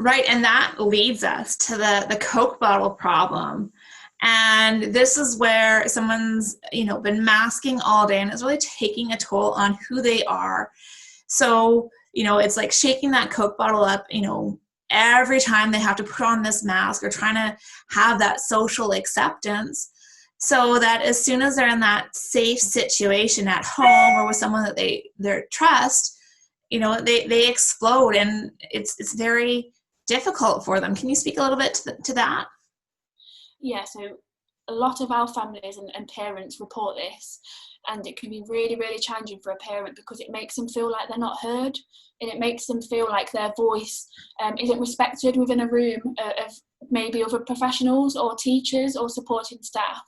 Right, and that leads us to the Coke bottle problem. And this is where someone's, been masking all day, and it's really taking a toll on who they are. So, it's like shaking that Coke bottle up, every time they have to put on this mask or trying to have that social acceptance, so that as soon as they're in that safe situation at home or with someone that they trust, they explode, and it's very difficult for them. Can you speak a little bit to that? Yeah, so a lot of our families and parents report this, and it can be really, really challenging for a parent because it makes them feel like they're not heard, and it makes them feel like their voice isn't respected within a room of maybe other professionals or teachers or supporting staff.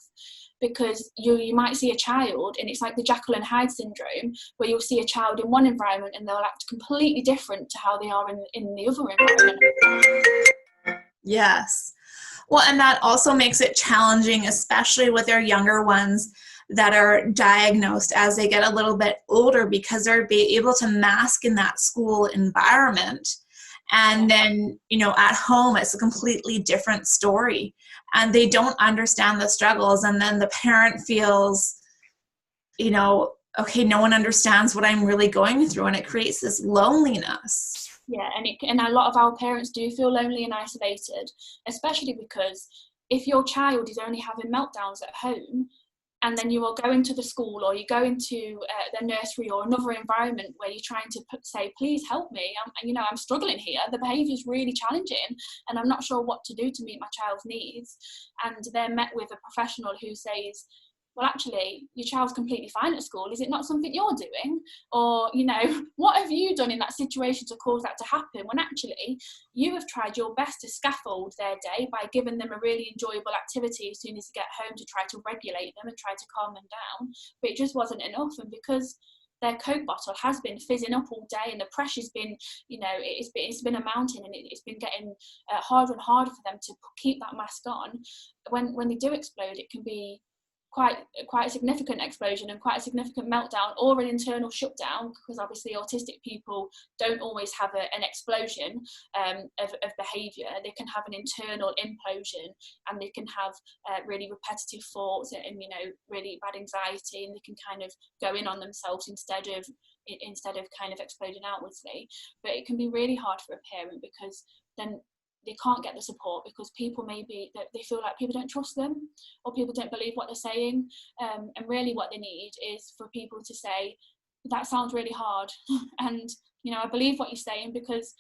Because you might see a child, and it's like the Jekyll and Hyde syndrome, where you'll see a child in one environment and they'll act completely different to how they are in the other environment. Yes. Well, and that also makes it challenging, especially with our younger ones that are diagnosed as they get a little bit older, because they're able to mask in that school environment. And then, at home, it's a completely different story. And they don't understand the struggles. And then the parent feels, okay, no one understands what I'm really going through. And it creates this loneliness. Yeah, and a lot of our parents do feel lonely and isolated, especially because if your child is only having meltdowns at home, and then you are going to the school or you go into the nursery or another environment where you're trying to say, please help me, I'm struggling here, the behaviour is really challenging and I'm not sure what to do to meet my child's needs, and they're met with a professional who says, well, actually, your child's completely fine at school. Is it not something you're doing? Or, what have you done in that situation to cause that to happen? When actually, you have tried your best to scaffold their day by giving them a really enjoyable activity as soon as they get home to try to regulate them and try to calm them down. But it just wasn't enough. And because their Coke bottle has been fizzing up all day and the pressure's been, it's been a mountain, and it's been getting harder and harder for them to keep that mask on. When they do explode, it can be quite a significant explosion and quite a significant meltdown, or an internal shutdown, because obviously autistic people don't always have an explosion of behaviour. They can have an internal implosion, and they can have really repetitive thoughts and really bad anxiety, and they can kind of go in on themselves instead of kind of exploding outwardly. But it can be really hard for a parent, because then they can't get the support because people they feel like people don't trust them, or people don't believe what they're saying, and really what they need is for people to say, that sounds really hard and I believe what you're saying, because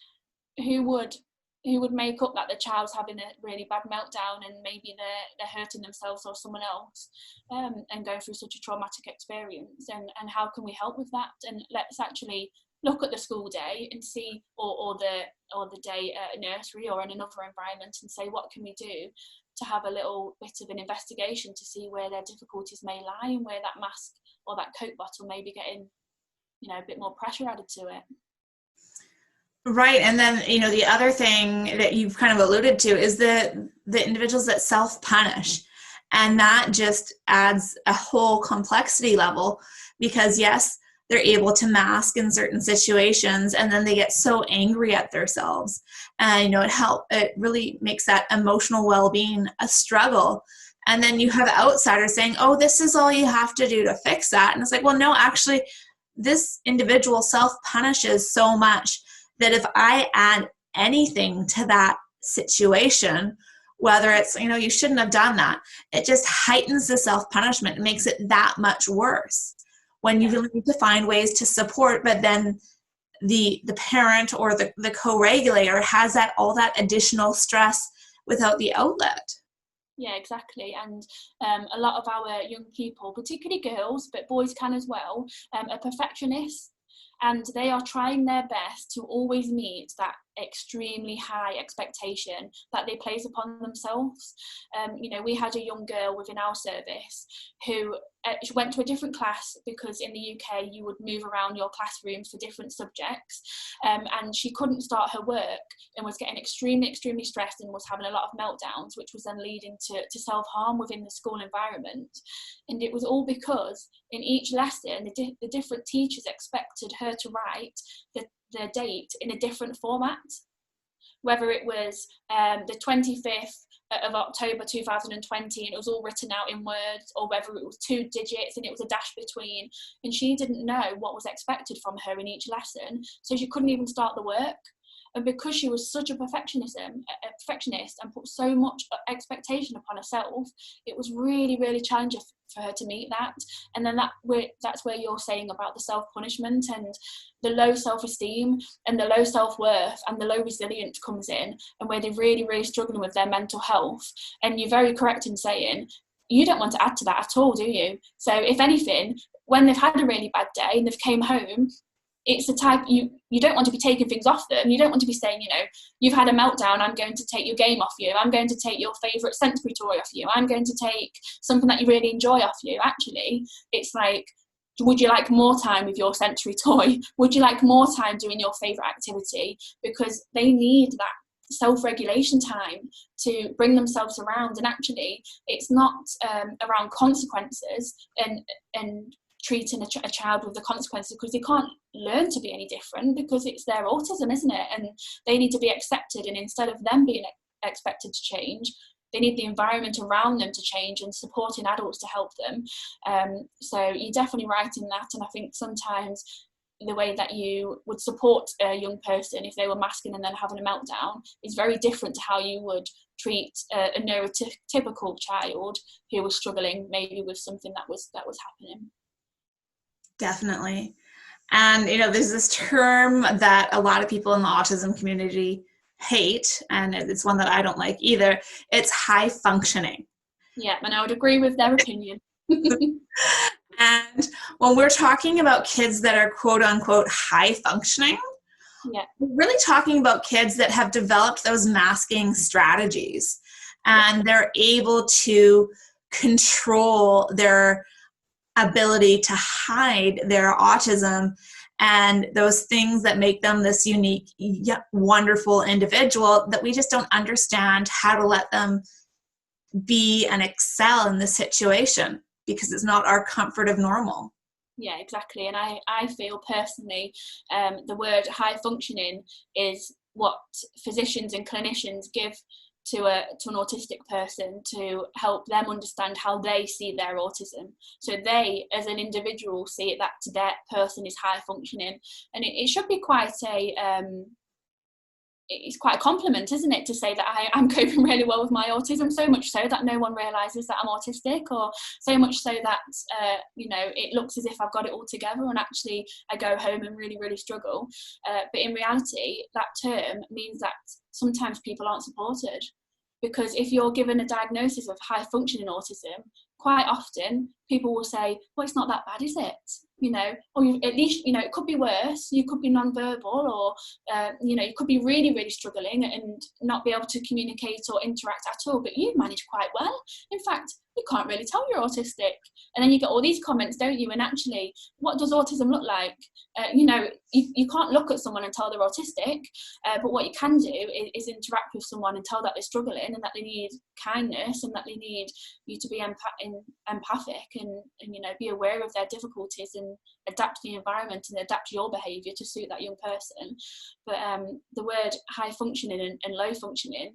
who would make up that the child's having a really bad meltdown and maybe they're hurting themselves or someone else, and going through such a traumatic experience, and how can we help with that? And let's actually look at the school day and see, or the day at a nursery or in another environment, and say, what can we do to have a little bit of an investigation to see where their difficulties may lie, and where that mask or that Coke bottle may be getting a bit more pressure added to it. Right. And then, the other thing that you've kind of alluded to is the individuals that self-punish. And that just adds a whole complexity level, because yes, they're able to mask in certain situations, and then they get so angry at themselves. And, it really makes that emotional well-being a struggle. And then you have outsiders saying, oh, this is all you have to do to fix that. And it's like, well, no, actually, this individual self-punishes so much that if I add anything to that situation, whether it's, you shouldn't have done that, it just heightens the self-punishment and makes it that much worse. When you really need to find ways to support, but then the parent or the co-regulator has all that additional stress without the outlet. Yeah, exactly. And a lot of our young people, particularly girls, but boys can as well, are perfectionists. And they are trying their best to always meet that extremely high expectation that they place upon themselves. We had a young girl within our service who she went to a different class, because in the UK you would move around your classrooms for different subjects, and she couldn't start her work and was getting extremely stressed and was having a lot of meltdowns, which was then leading to self-harm within the school environment. And it was all because in each lesson the different teachers expected her to write the date in a different format, whether it was the 25th of October 2020 and it was all written out in words, or whether it was 2 digits and it was a dash between, and she didn't know what was expected from her in each lesson, so she couldn't even start the work. And because she was such a perfectionist and put so much expectation upon herself, it was really, really challenging for her to meet that. And then that's where you're saying about the self-punishment and the low self-esteem and the low self-worth and the low resilience comes in, and where they're really, really struggling with their mental health. And you're very correct in saying you don't want to add to that at all, do you? So if anything, when they've had a really bad day and they've came home, it's the type you don't want to be taking things off them. You don't want to be saying, you know, you've had a meltdown, I'm going to take your game off you, I'm going to take your favourite sensory toy off you, I'm going to take something that you really enjoy off you. Actually, it's like, would you like more time with your sensory toy? Would you like more time doing your favourite activity? Because they need that self-regulation time to bring themselves around. And actually, it's not around consequences and treating a child with the consequences, because they can't learn to be any different, because it's their autism, isn't it? And they need to be accepted, and instead of them being expected to change, they need the environment around them to change and supporting adults to help them. So you're definitely right in that. And I think sometimes the way that you would support a young person if they were masking and then having a meltdown is very different to how you would treat a neurotypical child who was struggling maybe with something that was happening. Definitely. And, you know, there's this term that a lot of people in the autism community hate, and it's one that I don't like either. It's high functioning. Yeah, and I would agree with their opinion. And when we're talking about kids that are quote unquote high functioning, yeah, we're really talking about kids that have developed those masking strategies, and they're able to control their ability to hide their autism and those things that make them this unique, wonderful individual that we just don't understand how to let them be and excel in this situation, because it's not our comfort of normal. Yeah, exactly. And I feel personally the word high functioning is what physicians and clinicians give to an autistic person to help them understand how they see their autism. So they, as an individual, see it that to their person is high functioning. And it should be quite it's quite a compliment, isn't it, to say that I'm coping really well with my autism, so much so that no one realises that I'm autistic, or so much so that you know, it looks as if I've got it all together and actually I go home and really, really struggle. But in reality, that term means that sometimes people aren't supported, because if you're given a diagnosis of high functioning autism, quite often people will say, well, it's not that bad, is it? You know, or at least, you know, it could be worse. You could be non-verbal, or you know, you could be really, really struggling and not be able to communicate or interact at all, but you manage quite well. In fact, you can't really tell you're autistic. And then you get all these comments, don't you? And actually, what does autism look like? You know, you can't look at someone and tell they're autistic, but what you can do is interact with someone and tell that they're struggling and that they need kindness and that they need you to be empathic and you know, be aware of their difficulties and adapt the environment and adapt your behaviour to suit that young person. But the word high functioning and low functioning,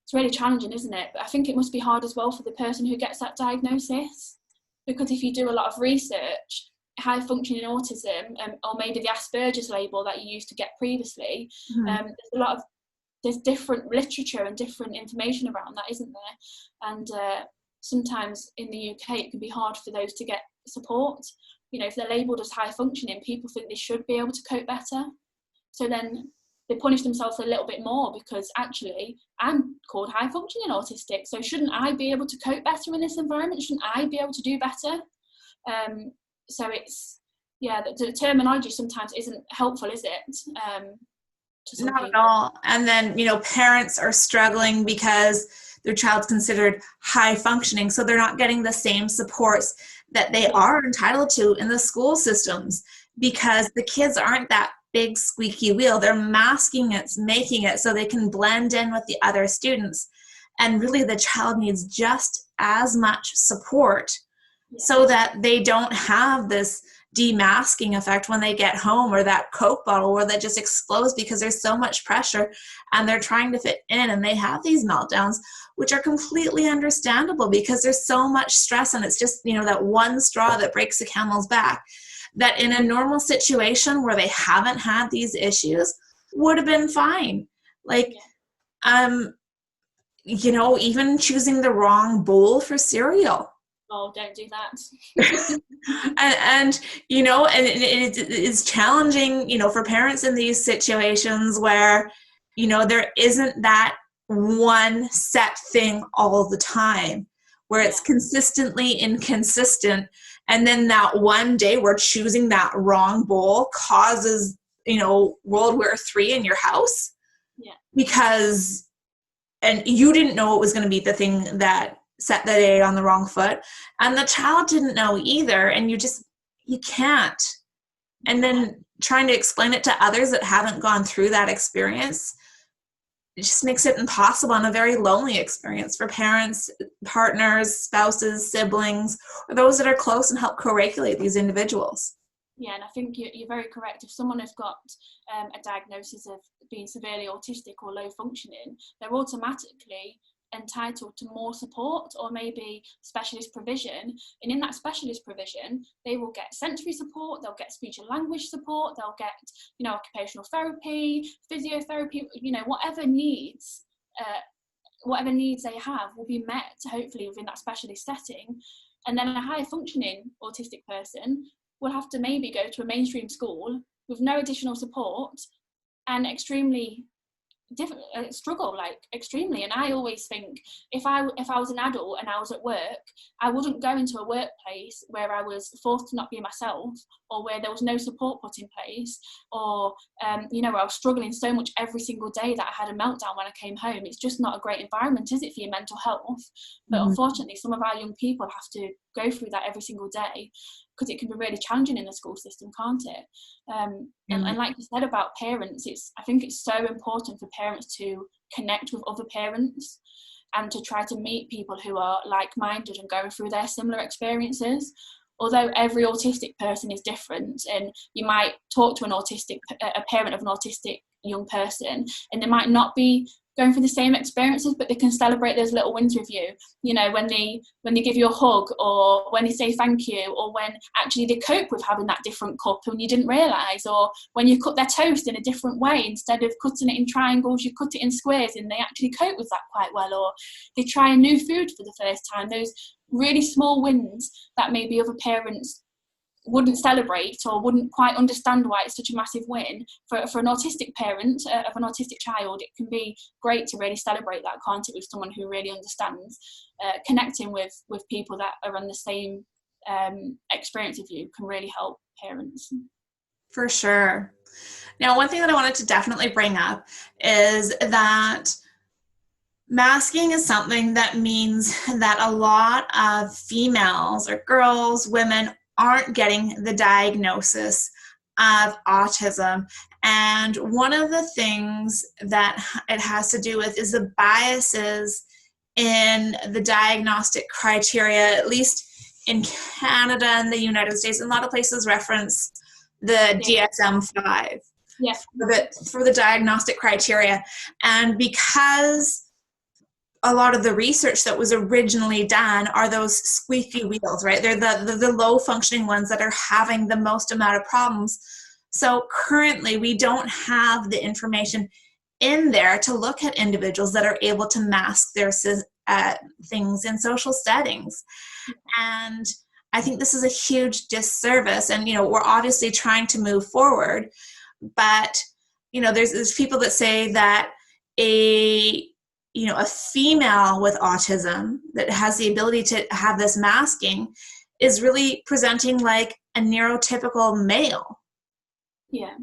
it's really challenging, isn't it? But I think it must be hard as well for the person who gets that diagnosis, because if you do a lot of research, high functioning autism, or maybe the Asperger's label that you used to get previously, there's different literature and different information around that, isn't there? And sometimes in the UK it can be hard for those to get support. You know, if they're labelled as high functioning, people think they should be able to cope better, so then they punish themselves a little bit more, because actually I'm called high functioning autistic, so shouldn't I be able to cope better in this environment? Shouldn't I be able to do better? So it's, yeah, the terminology sometimes isn't helpful, is it? Not at all. And then, you know, parents are struggling because their child's considered high functioning, so they're not getting the same supports that they are entitled to in the school systems, because the kids aren't that big squeaky wheel. They're masking it, making it so they can blend in with the other students. And really the child needs just as much support so that they don't have this demasking effect when they get home, or that Coke bottle where that just explodes because there's so much pressure and they're trying to fit in, and they have these meltdowns, which are completely understandable because there's so much stress, and it's just, that one straw that breaks the camel's back, that in a normal situation where they haven't had these issues would have been fine. Like, even choosing the wrong bowl for cereal. Oh, don't do that. and it is challenging, for parents in these situations where, there isn't that one set thing all the time, where it's consistently inconsistent. And then that one day where choosing that wrong bowl causes, World War III in your house. Yeah. Because, and you didn't know it was going to be the thing that set the day on the wrong foot, and the child didn't know either, and you can't. And then trying to explain it to others that haven't gone through that experience, it just makes it impossible, and a very lonely experience for parents, partners, spouses, siblings, or those that are close and help co-regulate these individuals. Yeah, and I think you're very correct. If someone has got a diagnosis of being severely autistic or low functioning, they're automatically entitled to more support, or maybe specialist provision. And in that specialist provision, they will get sensory support, they'll get speech and language support, they'll get, occupational therapy, physiotherapy, whatever needs they have will be met, hopefully, within that specialist setting. And then a higher functioning autistic person will have to maybe go to a mainstream school with no additional support and extremely struggle, extremely. And I always think, if I was an adult and I was at work, I wouldn't go into a workplace where I was forced to not be myself, or where there was no support put in place, or where I was struggling so much every single day that I had a meltdown when I came home. It's just not a great environment, is it, for your mental health? But unfortunately, some of our young people have to go through that every single day, because it can be really challenging in the school system, can't it? And like you said about parents, I think it's so important for parents to connect with other parents and to try to meet people who are like-minded and going through their similar experiences. Although every autistic person is different, and you might talk to a parent of an autistic young person, and they might not be going through the same experiences, but they can celebrate those little wins with you. When they give you a hug, or when they say thank you, or when actually they cope with having that different cup and you didn't realise, or when you cut their toast in a different way, instead of cutting it in triangles, you cut it in squares, and they actually cope with that quite well, or they try a new food for the first time. Those really small wins that maybe other parents wouldn't celebrate, or wouldn't quite understand why it's such a massive win. For an autistic parent of an autistic child, it can be great to really celebrate that, can't it, with someone who really understands. Connecting with people that are on the same experience of you can really help parents. For sure. Now, one thing that I wanted to definitely bring up is that masking is something that means that a lot of females or girls, women, aren't getting the diagnosis of autism. And one of the things that it has to do with is the biases in the diagnostic criteria, at least in Canada and the United States. And a lot of places reference the DSM-5 for the diagnostic criteria. And because a lot of the research that was originally done are those squeaky wheels, right? They're the low functioning ones that are having the most amount of problems. So currently we don't have the information in there to look at individuals that are able to mask their things in social settings. And I think this is a huge disservice. And, we're obviously trying to move forward, but, there's people that say that a female with autism that has the ability to have this masking is really presenting like a neurotypical male. Yeah.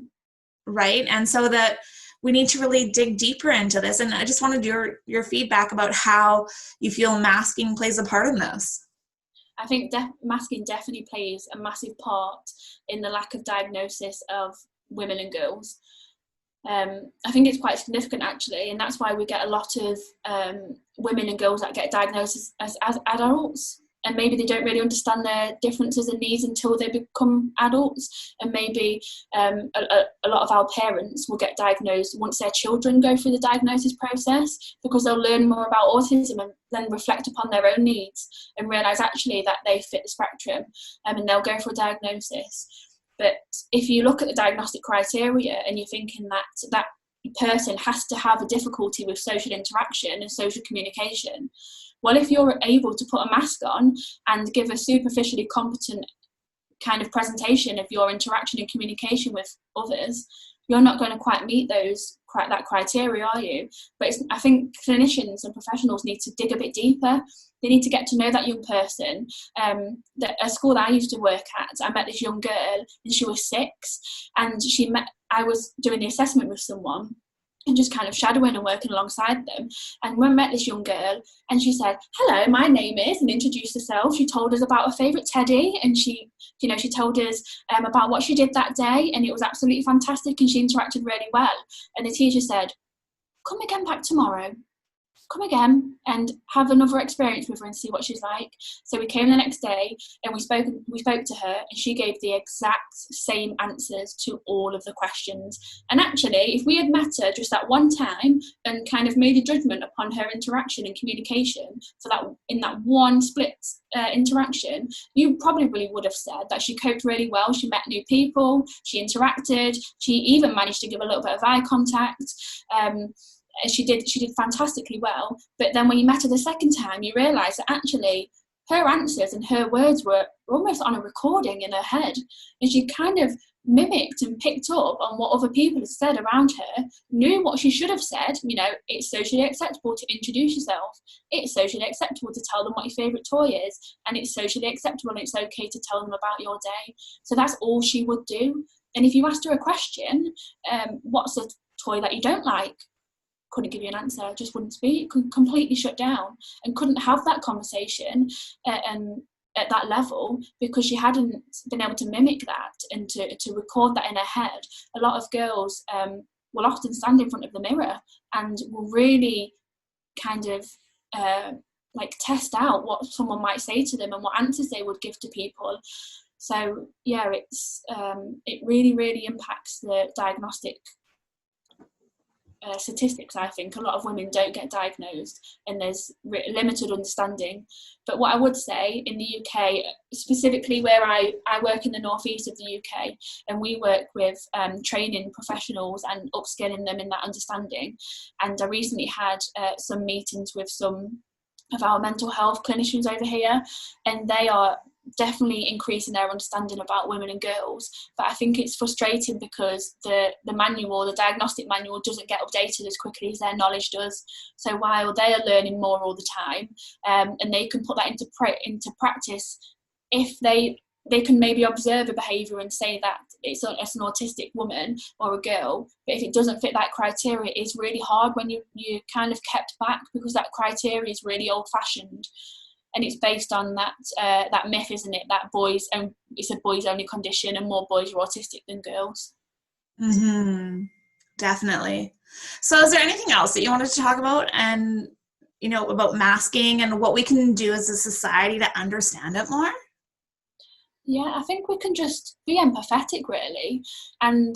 Right? And so that we need to really dig deeper into this. And I just wanted your feedback about how you feel masking plays a part in this. I think masking definitely plays a massive part in the lack of diagnosis of women and girls. I think it's quite significant, actually, and that's why we get a lot of women and girls that get diagnosed as adults. and maybe they don't really understand their differences and needs until they become adults. And maybe a lot of our parents will get diagnosed once their children go through the diagnosis process, because they'll learn more about autism and then reflect upon their own needs and realise actually that they fit the spectrum, and they'll go for a diagnosis. But if you look at the diagnostic criteria and you're thinking that person has to have a difficulty with social interaction and social communication, well, if you're able to put a mask on and give a superficially competent kind of presentation of your interaction and communication with others, you're not going to quite meet that criteria, are you? But I think clinicians and professionals need to dig a bit deeper. They need to get to know that young person. A school that I used to work at, I met this young girl, and she was 6, and I was doing the assessment with someone and just kind of shadowing and working alongside them. And when I met this young girl, and she said, "Hello, my name is," and introduced herself. She told us about her favourite teddy, and she told us about what she did that day, and it was absolutely fantastic, and she interacted really well. And the teacher said, "Come again back tomorrow. Come again and have another experience with her and see what she's like." So we came the next day and we spoke to her, and she gave the exact same answers to all of the questions. And actually, if we had met her just that one time and kind of made a judgment upon her interaction and communication for that, in that one split interaction, you probably would have said that she coped really well. She met new people, she interacted, she even managed to give a little bit of eye contact. She did fantastically well. But then when you met her the second time, you realise that actually her answers and her words were almost on a recording in her head, and she kind of mimicked and picked up on what other people had said around her, knew what she should have said. It's socially acceptable to introduce yourself, it's socially acceptable to tell them what your favourite toy is, and it's socially acceptable and it's okay to tell them about your day. So that's all she would do. And if you asked her a question, what's a toy that you don't like? Couldn't give you an answer, just wouldn't speak, completely shut down, and couldn't have that conversation and at that level, because she hadn't been able to mimic that and to record that in her head. A lot of girls will often stand in front of the mirror and will really kind of test out what someone might say to them and what answers they would give to people. So yeah, it really, really impacts the diagnostic statistics. I think a lot of women don't get diagnosed, and there's limited understanding. But what I would say, in the UK, specifically where I work in the northeast of the UK, and we work with training professionals and upskilling them in that understanding. And I recently had some meetings with some of our mental health clinicians over here, and they are definitely increasing their understanding about women and girls. But I think it's frustrating because the diagnostic manual doesn't get updated as quickly as their knowledge does. So while they are learning more all the time, and they can put that into practice, if they can maybe observe a behaviour and say that it's an autistic woman or a girl, but if it doesn't fit that criteria, it's really hard when you're kind of kept back, because that criteria is really old-fashioned. And it's based on that myth, isn't it? That it's a boys only condition, and more boys are autistic than girls. Mm-hmm. Definitely. So is there anything else that you wanted to talk about, and about masking and what we can do as a society to understand it more? Yeah, I think we can just be empathetic, really, and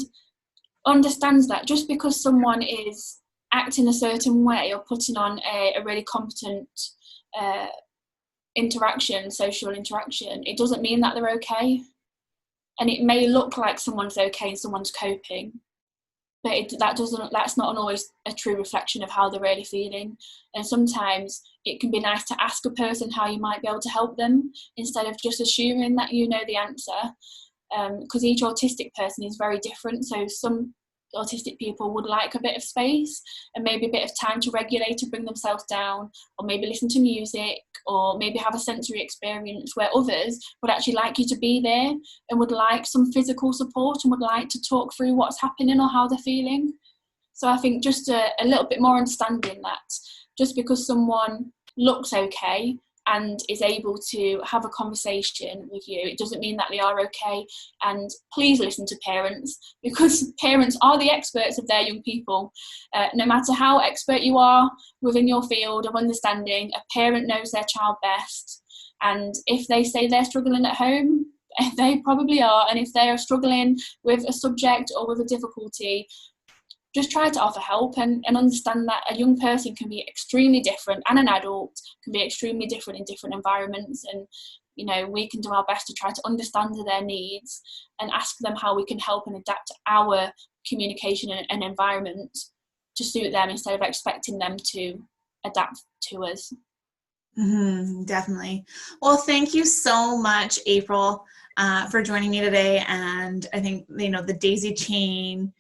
understand that just because someone is acting a certain way or putting on a really competent social interaction, it doesn't mean that they're okay. And it may look like someone's okay and someone's coping, but that's not always a true reflection of how they're really feeling. And sometimes it can be nice to ask a person how you might be able to help them, instead of just assuming that you know the answer, because each autistic person is very different. So some autistic people would like a bit of space and maybe a bit of time to regulate and bring themselves down, or maybe listen to music, or maybe have a sensory experience, where others would actually like you to be there and would like some physical support and would like to talk through what's happening or how they're feeling. So I think just a little bit more understanding that just because someone looks okay and is able to have a conversation with you, it doesn't mean that they are okay. And please listen to parents, because parents are the experts of their young people. No matter how expert you are within your field of understanding, a parent knows their child best. And if they say they're struggling at home, they probably are. And if they are struggling with a subject or with a difficulty, just try to offer help and understand that a young person can be extremely different, and an adult can be extremely different in different environments. And, you know, we can do our best to try to understand their needs and ask them how we can help and adapt our communication and environment to suit them instead of expecting them to adapt to us. Definitely. Well, thank you so much, April, for joining me today. And I think, you know, the daisy chain,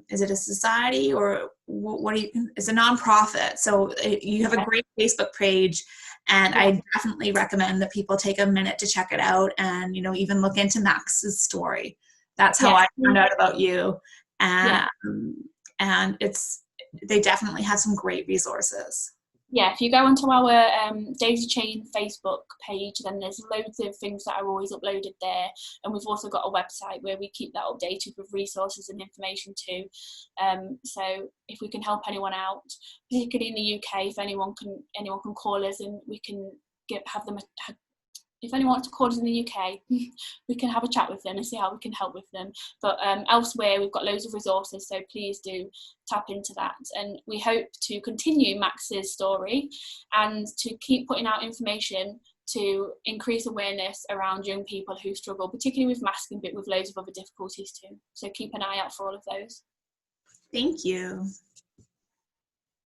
is it a society or what do you, it's a nonprofit. So you have a great Facebook page, and I definitely recommend that people take a minute to check it out and, you know, even look into Max's story. That's how I found out about you. And they definitely have some great resources. Yeah, if you go onto our Daisy Chain Facebook page, then there's loads of things that are always uploaded there. And we've also got a website where we keep that updated with resources and information too. So if we can help anyone out, particularly in the UK, if anyone can call us and we can have them if anyone wants to call us in the UK, we can have a chat with them and see how we can help with them. But elsewhere, we've got loads of resources, so please do tap into that. And we hope to continue Max's story and to keep putting out information to increase awareness around young people who struggle, particularly with masking, but with loads of other difficulties too. So keep an eye out for all of those. Thank you.